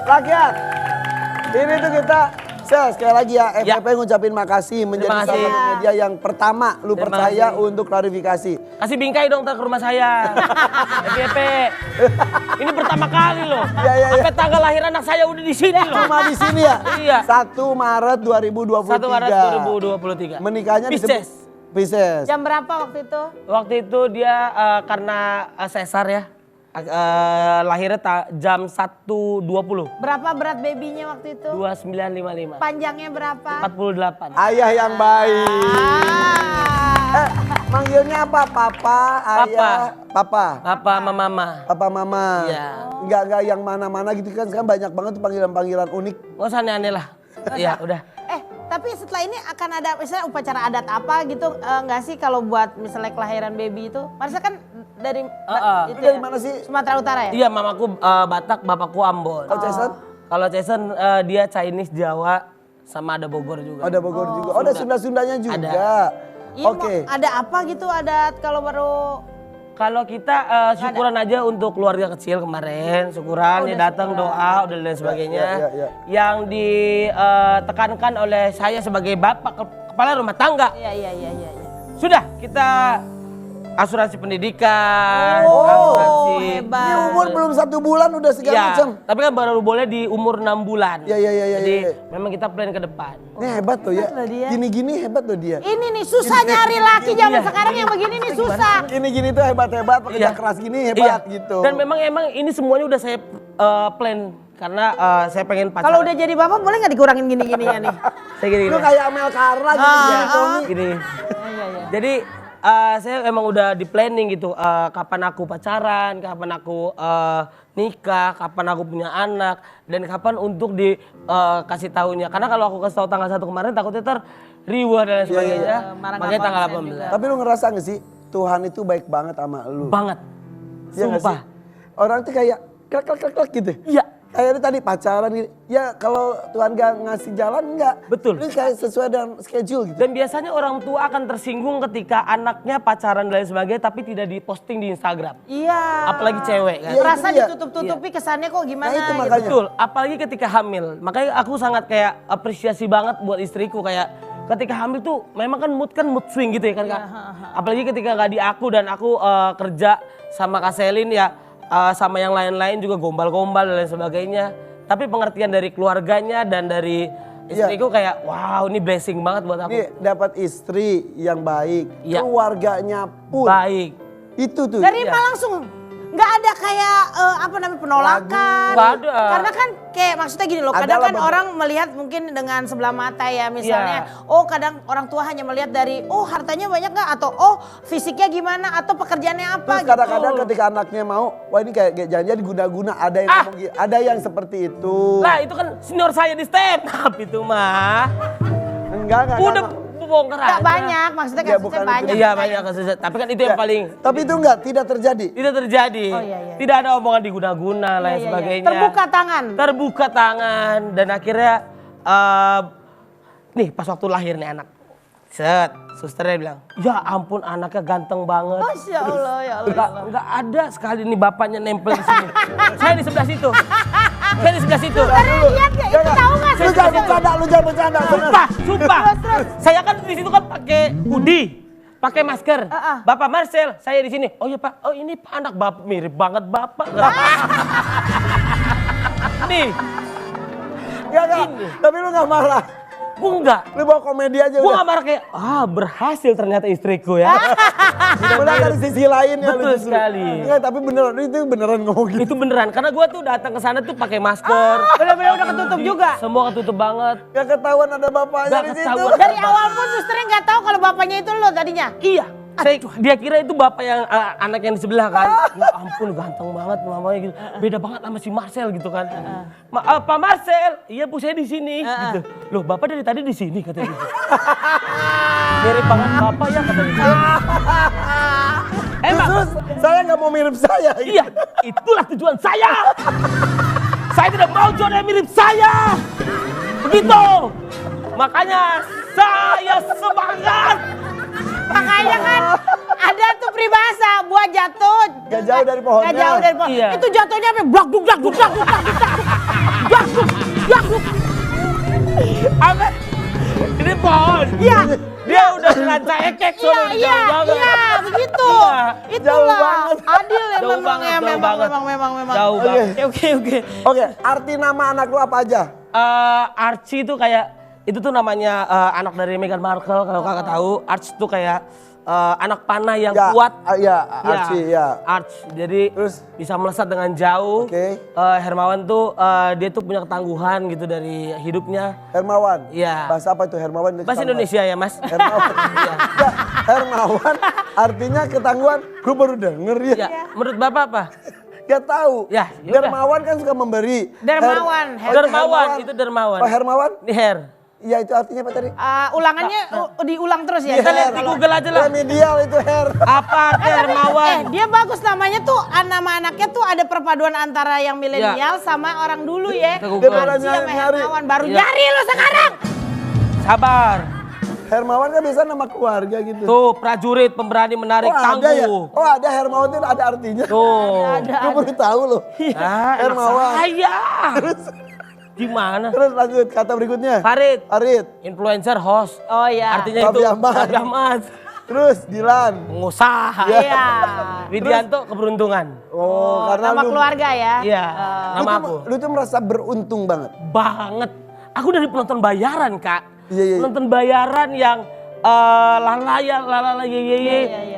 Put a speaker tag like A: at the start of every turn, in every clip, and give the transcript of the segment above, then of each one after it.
A: Rakyat, ini tuh kita sekali lagi ya, FPP ngucapin makasih menjadi salah satu media yang pertama lu percaya untuk klarifikasi.
B: Kasih bingkai dong ke rumah saya. FPP. Ini pertama kali loh. Sampai tanggal lahir anak saya udah di sini loh.
A: Cuma di sini ya?
B: Iya.
A: 1 Maret 2023.
B: 1 Maret 2023.
A: Menikahnya
B: Pisces.
A: Pisces.
C: Jam berapa waktu itu?
B: Waktu itu dia karena sesar ya. Lahirnya jam 1.20.
C: Berapa berat babynya waktu itu?
B: 2955.
C: Panjangnya berapa?
B: 48.
A: Ayah yang baik. Manggilnya apa? Papa, ayah, papa.
B: Papa sama mama.
A: Papa mama.
B: Iya.
A: Enggak yang mana-mana gitu kan, sekarang banyak banget tuh panggilan-panggilan unik.
B: Gak usah aneh-aneh lah. Iya udah.
C: Tapi setelah ini akan ada misalnya upacara adat apa gitu nggak sih kalau buat misalnya kelahiran baby itu? Maksudnya kan dari itu
A: dari
C: ya?
A: mana sih?
C: Sumatera Utara ya?
B: Iya, mamaku Batak, bapakku Ambon.
A: Kalau Jason?
B: Kalau Jason dia Chinese, Jawa, sama ada Bogor juga.
A: Ada Bogor juga. Oh, ada Sunda-Sundanya juga.
B: Ada.
C: Iya,
A: Oke.
C: ada apa gitu adat kalau baru
B: Kalau kita syukuran aja untuk keluarga kecil kemarin, syukuran ya datang doa udah dan sebagainya.
A: Ya.
B: Yang ditekankan oleh saya sebagai bapak kepala rumah tangga.
C: Iya.
B: Sudah kita asuransi pendidikan,
C: Oh,
B: asuransi.
C: hebat.
A: Ini umur belum 1 bulan udah segala
B: Iya,
A: macam.
B: tapi kan baru boleh di umur 6 bulan.
A: Iya.
B: Jadi memang kita plan ke depan.
A: Ini hebat loh ya.
C: Hebat loh dia.
A: Gini-gini hebat loh dia.
C: ini nih susah nyari laki zaman sekarang yang begini nih susah.
A: Gini-gini tuh hebat-hebat, pekerja keras gini hebat gitu.
B: Dan memang ini semuanya udah saya plan karena saya pengen pacaran.
C: Kalau udah jadi bapak boleh nggak dikurangin gini-gininya nih?
B: Saya gini.
A: Lu kayak Amel Carla gitu.
B: Gini.
C: Iya.
B: Jadi saya emang udah di planning gitu kapan aku pacaran, kapan aku nikah, kapan aku punya anak, dan kapan untuk dikasih tahunya. Karena kalau aku kasih tahu tanggal 1 kemarin takutnya riwah dan lain sebagainya. Makanya tanggal 18.
A: Tapi lu ngerasa gak sih Tuhan itu baik banget sama lu?
B: Banget.
A: Iya nggak
B: Sumpah.
A: sih? Orang tuh kayak klek gitu.
B: Iya.
A: Kayak tadi pacaran gitu. Ya kalau Tuhan gak ngasih jalan enggak.
B: Betul.
A: Ini kayak sesuai dengan schedule gitu.
B: Dan biasanya orang tua akan tersinggung ketika anaknya pacaran dan lain sebagainya tapi tidak diposting di Instagram.
C: Iya.
B: Apalagi cewek kan.
A: Iya,
C: Merasa
A: itu dia.
C: ditutup-tutupi kesannya kok gimana
A: Nah, itu
C: gitu.
A: makanya.
B: Betul, apalagi ketika hamil. Makanya aku sangat kayak apresiasi banget buat istriku kayak ketika hamil tuh memang kan mood swing gitu ya kan Kak. Apalagi ketika gak di aku dan aku kerja sama Kak Selin ya sama yang lain-lain juga gombal-gombal dan lain sebagainya. Tapi pengertian dari keluarganya dan dari istriku kayak wow ini blessing banget buat aku.
A: Nih dapat istri yang baik,
B: Iya.
A: keluarganya pun
B: Baik.
A: itu tuh.
C: Dari
B: Iya.
C: langsung nggak ada kayak penolakan.
B: Nggak ada.
C: Karena kan kayak maksudnya gini loh, kadang
A: Adalah
C: kan orang melihat mungkin dengan sebelah mata ya misalnya.
B: Iya.
C: Oh kadang orang tua hanya melihat dari hartanya banyak nggak atau fisiknya gimana atau pekerjaannya apa
A: Terus
C: gitu.
A: kadang-kadang ketika anaknya mau, wah ini kayak jangan-jangan guna-guna ada yang ngomong gitu. Ada yang seperti itu.
B: Lah itu kan senior saya di stand up itu mah.
A: Enggak.
B: Udah bongkar
C: Nggak
B: aja.
C: banyak, maksudnya
A: Ya,
C: kasusnya
A: bukan itu.
C: banyak.
B: Iya banyak kasusnya. Tapi kan itu yang paling
A: Tapi itu tidak terjadi.
B: tidak terjadi.
C: Oh, iya.
B: Tidak ada omongan diguna-guna lain
C: Iya.
B: sebagainya.
C: Terbuka tangan.
B: Terbuka tangan dan akhirnya nih pas waktu lahir nih anak. Susternya bilang, "Ya ampun anaknya ganteng banget."
C: Masya Allah ya Allah.
B: Enggak ada sekali nih bapaknya nempel di sini. Saya di sebelah situ. Saya di sebelah situ.
C: Lihat ya, itu tahu nggak sih?
A: Lu jangan bercanda.
B: Sumpah. Saya kan di situ kan pakai hoodie, pakai masker. Bapak Marcel, saya di sini. Oh iya Pak, oh ini Pak anak Bapak mirip banget Bapak. Nih,
A: Enggak. Tapi lu gak marah.
B: gue enggak.
A: Lu bawa komedi aja
B: Gue
A: udah.
B: gak marah kayak, berhasil ternyata istriku ya.
A: Mudah dari sisi lain ya.
B: Betul
A: lu justru.
B: sekali.
A: Enggak, tapi beneran itu beneran ngomong gitu.
B: Itu beneran, karena gue tuh datang ke sana tuh pakai masker.
C: Bener-bener udah ketutup juga.
B: Semua ketutup banget.
A: Gak ketahuan ada bapaknya
B: Gak
A: di situ.
B: ketahuan.
C: Dari awal pun susternya nggak tahu kalau bapaknya itu lo tadinya.
B: Iya. Dia kira itu bapak yang anak yang di sebelah kan. Ya ampun ganteng banget mamanya gitu. Beda banget sama si Marcel gitu kan. Pak Marcel, iya Bu saya di sini gitu. Loh Bapak dari tadi di sini katanya gitu. Mirip banget Bapak ya katanya gitu. Emang
A: Terus saya gak mau mirip saya.
B: iya, itulah tujuan saya. Saya tidak mau jodoh yang mirip saya. Begitu. Makanya saya semangat.
C: Makanya kan ada tuh peribahasa buah jatuh
A: Gak jauh dari pohonnya.
C: Gak jauh dari pohon.
B: Iya.
C: Itu jatuhnya sampai blak duk dak duk dak duk dak duk dak. Blak
B: Apa? Ini pohon.
C: Iya.
B: Dia udah kena cekek soalnya
C: Iya,
B: jauh banget.
C: iya, begitu.
B: Iya.
C: Itulah.
A: banget.
C: Adil ya
B: Jauh
C: memang
B: banget,
C: ya,
B: jauh
C: memang.
B: Jauh banget.
C: Oke.
A: Oke, arti nama anak lu apa aja?
B: Archie itu kayak itu tuh namanya anak dari Meghan Markle kalau kakak tahu. Archie itu kayak anak panah yang
A: Ya,
B: kuat.
A: ya, Archie, ya.
B: Arch. Jadi
A: Terus?
B: bisa melesat dengan jauh.
A: Oke.
B: Hermawan tuh dia tuh punya ketangguhan gitu dari hidupnya.
A: Hermawan.
B: Iya.
A: Bahasa apa itu Hermawan?
B: Bahasa Indonesia ya mas?
A: Hermawan. Ya, Hermawan artinya ketangguhan. Gue baru denger ya.
B: Ya. Menurut bapak apa?
A: Gak tahu.
B: Ya, yaudah.
A: Dermawan kan suka memberi.
C: Dermawan.
B: Dermawan, itu dermawan.
A: Oh, Hermawan?
B: Ini hair.
A: Iya, itu artinya apa tadi?
C: Ulangannya diulang terus ya.
B: Kita lihat di Google aja lah.
A: Remedial itu hair.
B: Apa arti hermawan?
C: Dia bagus namanya tuh, nama anaknya tuh ada perpaduan antara yang milenial sama orang dulu ya.
B: Kita Google.
C: Archie sama
A: Nyari.
C: Hermawan, baru
B: Iya.
C: nyari lo sekarang.
B: Sabar.
A: Hermawan kan biasa nama keluarga gitu.
B: Tuh prajurit pemberani menarik
A: Oh ada ya?
B: tangguh.
A: Oh ada Hermawan itu ada artinya.
B: Tuh.
A: Gue baru tahu loh.
B: Ah,
A: Hermawan.
B: Saya. Gimana?
A: Terus lanjut kata berikutnya.
B: Farid.
A: Farid.
B: Influencer host.
C: Oh iya.
B: Artinya itu
A: Raffi Ahmad.
B: Raffi Ahmad.
A: Terus Dilan.
B: Pengusaha.
C: Iya.
B: Widianto keberuntungan.
A: Oh, karena
C: Nama
A: lu,
C: keluarga ya.
B: Iya.
A: lu
B: Nama
A: tuh,
B: aku.
A: lu tuh merasa beruntung banget.
B: Banget. Aku dari penonton bayaran kak.
A: Iya.
B: Penonton bayaran yang lalala ye.
C: Iya.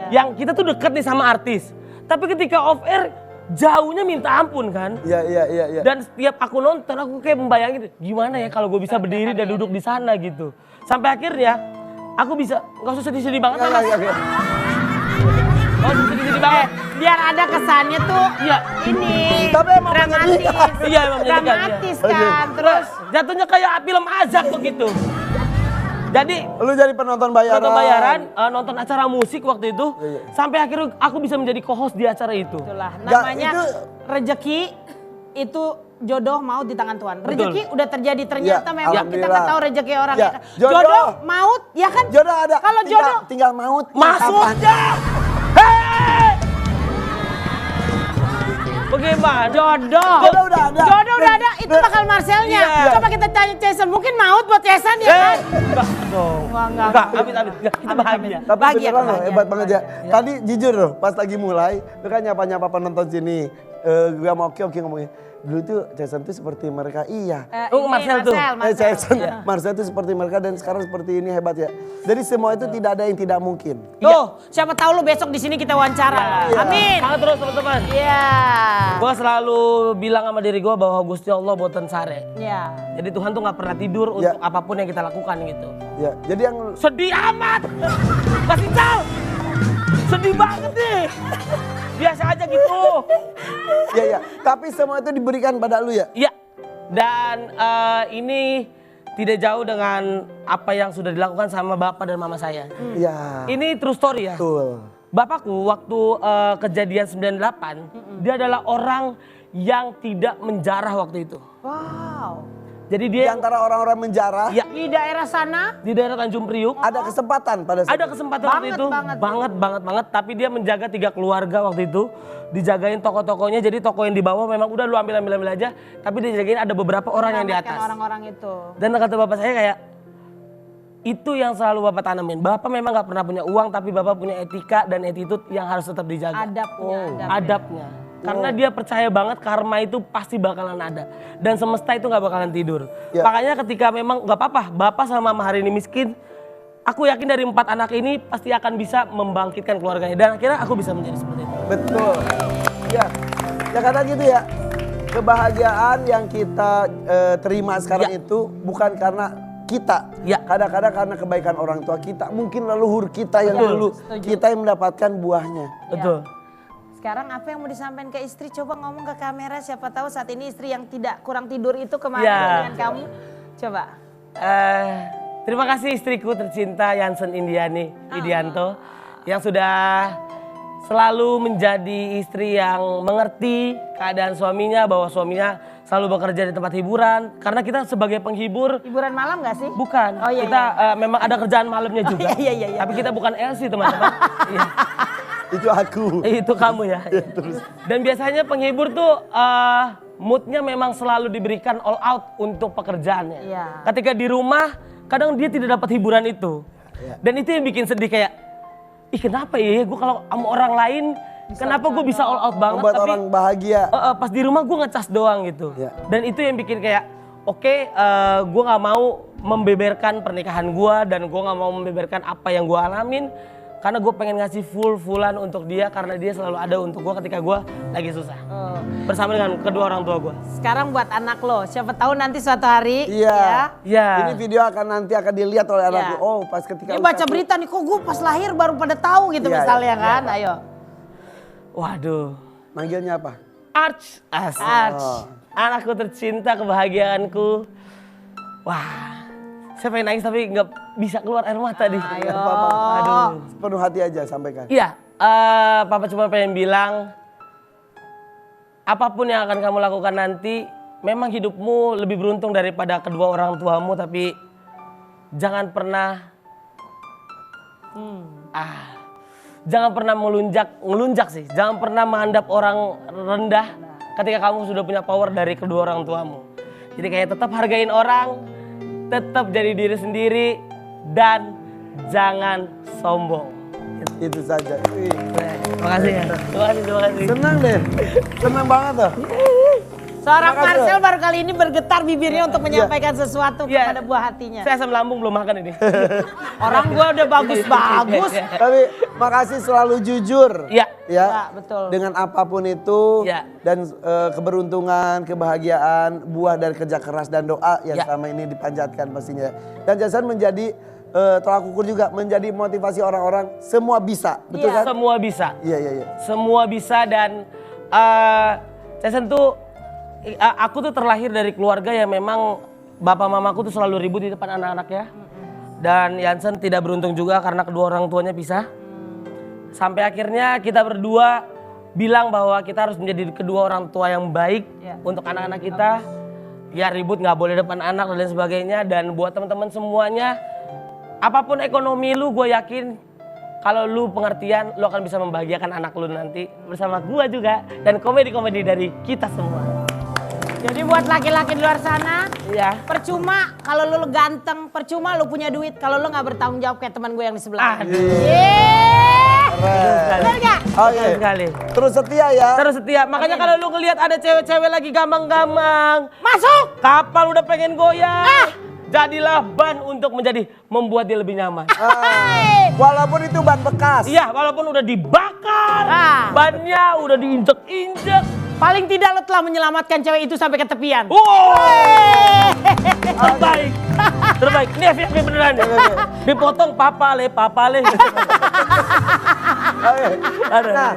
B: Yang kita tuh deket nih sama artis. Tapi ketika off air jauhnya minta ampun kan.
A: Iya.
B: Dan setiap aku nonton aku kayak membayangin gimana ya kalau gue bisa berdiri dan duduk di sana gitu. Sampai akhirnya aku bisa nggak usah sedih-sedih banget Mas.
A: Iya.
B: Nggak usah sedih-sedih banget.
C: Biar ada kesannya tuh
B: Iya.
C: ini
A: Tapi emang
C: dramatis.
A: menyedihkan.
B: Iya, emang menyedihkan, iya.
C: Dramatis kan. Terus
B: Terus jatuhnya kayak film azab begitu. Jadi
A: Lu jadi penonton bayaran.
B: nonton bayaran, nonton acara musik waktu itu,
A: Iya.
B: sampai akhirnya aku bisa menjadi co-host di acara itu.
C: itulah
A: Nggak,
C: namanya
A: itu-
C: rezeki itu jodoh maut di tangan Tuhan.
B: Betul.
C: Rezeki udah terjadi ternyata
A: Ya,
C: memang kita
A: alhamdulillah.
C: nggak tahu rezeki orang
A: Ya,
C: ya. kan.
A: jodoh.
C: Jodoh maut ya kan?
A: Jodoh ada.
C: Kalau
A: tinggal,
C: jodoh
A: tinggal maut.
B: Maksudnya, hei! Bagaimana?
C: jodoh.
A: Jodoh udah ada.
C: Jodoh udah ada, itu bakal Marcelnya.
B: Iya.
C: Coba kita tanya Jason, mungkin maut buat Jason ya kan?
B: Enggak dong.
C: Enggak.
B: Amit. Enggak, kita bahagia.
A: Tapi
C: Bahagia,
A: beneran loh,
C: bahagia,
A: hebat banget ya. Tadi jujur loh, pas lagi mulai, lu kan nyapa-nyapa penonton sini. Gue mau oke ngomongin. Dulu tuh Jason tuh seperti mereka, iya.
B: Oh,
C: Ini
B: Marcel tuh.
A: Jason, Marcel tuh seperti mereka dan sekarang seperti ini, hebat ya. Jadi semua itu tidak ada yang tidak mungkin.
C: Tuh, siapa tahu lu besok di sini kita wawancara.
B: Iya.
C: Amin.
B: Semangat terus teman-teman.
C: Iya.
B: Gue selalu bilang sama diri gue bahwa Gusti Allah boten sare.
C: Iya.
B: Jadi Tuhan tuh gak pernah tidur
A: Ya.
B: untuk apapun yang kita lakukan gitu.
A: Ya, jadi yang
B: Sedih amat. Kasih tahu. Sedih banget nih. Biasa aja gitu.
A: ya. Tapi semua itu diberikan pada lu ya.
B: Iya. Dan ini tidak jauh dengan apa yang sudah dilakukan sama bapak dan mama saya.
A: Iya.
B: Ini true story ya.
A: Betul.
B: Bapakku waktu kejadian 98, dia adalah orang yang tidak menjarah waktu itu.
C: Wow.
B: Jadi
A: Di
B: dia
A: antara orang-orang menjarah,
B: ya,
C: Di daerah sana
B: di daerah Tanjung Priuk
A: ada kesempatan pada saat
B: ada
A: itu.
B: kesempatan waktu
C: Banget,
B: itu
C: banget.
B: tapi dia menjaga 3 keluarga waktu itu, dijagain toko-tokonya. Jadi toko yang di bawah memang udah lu ambil aja, tapi dijagain ada beberapa orang yang di
C: menyelamatkan
B: atas.
C: orang-orang itu.
B: Dan kata bapak saya kayak itu yang selalu bapak tanamin. Bapak memang nggak pernah punya uang, tapi bapak punya etika dan attitude yang harus tetap dijaga. Adabnya. Karena dia percaya banget karma itu pasti bakalan ada. Dan semesta itu nggak bakalan tidur.
A: Ya.
B: Makanya ketika memang nggak apa-apa, bapak sama mama hari ini miskin, aku yakin dari 4 anak ini pasti akan bisa membangkitkan keluarganya. Dan akhirnya aku bisa menjadi seperti itu.
A: Betul. Ya, ya kata gitu ya. Kebahagiaan yang kita terima sekarang
B: Ya.
A: itu bukan karena kita.
B: Ya.
A: Kadang-kadang karena kebaikan orang tua kita. Mungkin leluhur kita yang
B: Betul.
A: dulu. Kita yang mendapatkan buahnya.
B: Betul.
C: Sekarang apa yang mau disampaikan ke istri? Coba ngomong ke kamera, siapa tahu saat ini istri yang tidak kurang tidur itu kemarin
B: Ya.
C: dengan kamu. Coba.
B: Terima kasih istriku tercinta Yansen Indiani Widianto yang sudah selalu menjadi istri yang mengerti keadaan suaminya, bahwa suaminya selalu bekerja di tempat hiburan. Karena kita sebagai penghibur
C: Hiburan malam gak sih?
B: bukan,
C: Oh, iya,
B: kita memang ada kerjaan malamnya juga.
C: iya.
B: Tapi kita bukan Elsie teman-teman. Iya.
A: Itu aku.
B: Itu kamu ya. Dan biasanya penghibur tuh moodnya memang selalu diberikan all out untuk pekerjaannya.
C: Iya.
B: Ketika di rumah, kadang dia tidak dapat hiburan itu. Dan itu yang bikin sedih kayak, ih kenapa ya gue kalau sama orang lain, kenapa gue bisa all out banget,
A: Membuat
B: tapi
A: orang bahagia.
B: pas di rumah gue ngecas doang gitu.
A: Iya.
B: Dan itu yang bikin kayak, oke, gue nggak mau membeberkan pernikahan gue dan gue nggak mau membeberkan apa yang gue alamin. Karena gue pengen ngasih full-fullan untuk dia karena dia selalu ada untuk gue ketika gue lagi susah. Bersama dengan kedua orang tua gue.
C: Sekarang buat anak lo, siapa tahu nanti suatu hari
A: Iya.
B: Ya.
A: Ini video nanti akan dilihat oleh
C: Iya.
A: anakku. Oh, pas ketika
C: Dia baca
A: usahaku-
C: berita nih, kok gue pas lahir baru pada tahu gitu
A: Iya,
C: misalnya
A: iya.
C: kan, ayo.
B: Waduh.
A: Manggilnya apa?
B: Arch. Asik.
C: Arch.
B: Anakku tercinta, kebahagiaanku. Wah. Saya pengen nangis tapi nggak bisa keluar air mata nih.
C: Ayo.
B: Aduh.
A: Penuh hati aja sampaikan.
B: Iya, Papa cuma pengen bilang, apapun yang akan kamu lakukan nanti, memang hidupmu lebih beruntung daripada kedua orang tuamu, tapi jangan pernah, jangan pernah ngelunjak sih, jangan pernah menganggap orang rendah ketika kamu sudah punya power dari kedua orang tuamu. Jadi kayak tetap hargain orang, tetap jadi diri sendiri, dan jangan sombong.
A: Itu saja. Wih.
B: Terima kasih ya. Terima kasih.
A: Senang deh. Senang banget tuh.
C: Seorang
A: Terima kasih.
C: Marcel baru kali ini bergetar bibirnya untuk menyampaikan sesuatu
B: Iya.
C: kepada buah hatinya.
B: Saya asam lambung belum makan ini.
C: Orang gua udah bagus-bagus.
A: Tapi makasih selalu jujur.
B: Iya.
A: Ya.
C: Ya, betul.
A: Dengan apapun itu
B: Iya.
A: dan keberuntungan, kebahagiaan, buah dari kerja keras dan doa yang
B: Iya.
A: selama ini dipanjatkan pastinya. Dan Jason menjadi tolak ukur juga, menjadi motivasi orang-orang semua bisa. Betul
C: Iya.
A: kan?
B: Semua bisa.
A: Iya.
B: Semua bisa dan saya tentu aku tuh terlahir dari keluarga yang memang bapak mamaku tuh selalu ribut di depan anak-anaknya. Dan Jansen tidak beruntung juga karena kedua orang tuanya pisah. Sampai akhirnya kita berdua bilang bahwa kita harus menjadi kedua orang tua yang baik untuk anak-anak kita. Ya ribut nggak boleh depan anak dan lain sebagainya. Dan buat teman-teman semuanya, apapun ekonomi lu, gue yakin kalau lu pengertian, lu akan bisa membahagiakan anak lu nanti bersama gua juga dan komedi-komedi dari kita semua.
C: Jadi buat laki-laki di luar sana,
B: Iya.
C: percuma kalau lu ganteng, percuma lu punya duit kalau lu nggak bertanggung jawab kayak teman gue yang di sebelah.
B: Aduh.
C: Yeay.
A: Keren.
C: Bener nggak?
A: Oke.
B: Betul sekali.
A: Terus setia ya.
B: Terus setia. Makanya kalau lu ngelihat ada cewek-cewek lagi gamang-gamang,
C: Masuk.
B: kapal udah pengen goyang, jadilah ban untuk membuat dia lebih nyaman.
A: Walaupun itu ban bekas.
B: Iya, walaupun udah dibakar, bannya udah diinjek-injek.
C: Paling tidak lu telah menyelamatkan cewek itu sampai ke tepian.
B: Terbaik. Terbaik. Ini FYP beneran ya. Dipotong papale.
A: Oke.
B: Aduh.
A: Nah,